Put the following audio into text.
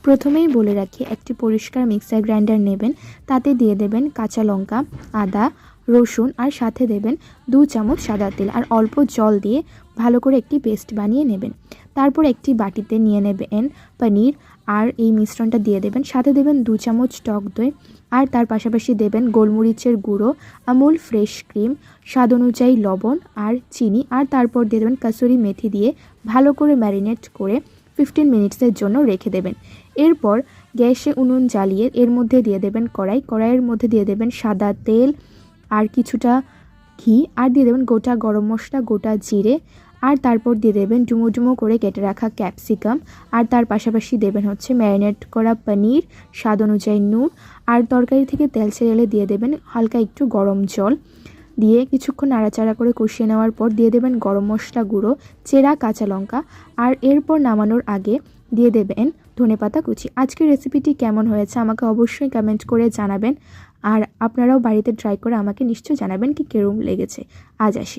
প্রথমেই বলে রাখি, একটি পরিষ্কার মিক্সার গ্রাইন্ডার নেবেন, তাতে দিয়ে দেবেন কাঁচা লঙ্কা, আদা, রসুন আর সাথে দেবেন 2 চামচ সাদা তেল আর অল্প জল দিয়ে ভালো করে একটি পেস্ট বানিয়ে নেবেন। তারপর একটি বাটিতে নিয়ে নেবেন পনির আর এই মিশ্রণটা দিয়ে দেবেন, সাথে দেবেন 2 চামচ টক দই আর তার পাশাপাশি দেবেন গোলমরিচের গুঁড়ো, আমুল ফ্রেশ ক্রিম, স্বাদ অনুযায়ী লবণ আর চিনি আর তারপর দিয়ে দেবেন কাসুরি মেথি দিয়ে ভালো করে ম্যারিনেট করে 15 মিনিটসের জন্য রেখে দেবেন। এরপর গ্যাসে উনুন জ্বালিয়ে এর মধ্যে দিয়ে দেবেন কড়াইয়ের মধ্যে দিয়ে দেবেন সাদা তেল আর কিছুটা ঘি আর দিয়ে দেবেন গোটা গরম মশলা, গোটা জিরে আর তারপর দিয়ে দেবেন ডুমো ডুমো করে কেটে রাখা ক্যাপসিকাম আর তার পাশাপাশি দেবেন ম্যারিনেট করা পনির, স্বাদ অনুযায়ী নুন আর তরকারি থেকে তেল ছেড়ে এলে দিয়ে দেবেন হালকা একটু গরম জল দিয়ে কিছুক্ষণ নাড়াচাড়া করে কষিয়ে নেওয়ার পর দিয়ে দেবেন গরম মশলা গুঁড়ো, চেরা কাঁচা লঙ্কা আর এরপর নামানোর আগে দিয়ে দেবেন ধনেপাতা কুচি। আজকের রেসিপিটি কেমন হয়েছে আমাকে অবশ্যই কমেন্ট করে জানাবেন আর আপনারাও বাড়িতে ট্রাই করে আমাকে নিশ্চয়ই জানাবেন কি কেরম লেগেছে। আজ আসি।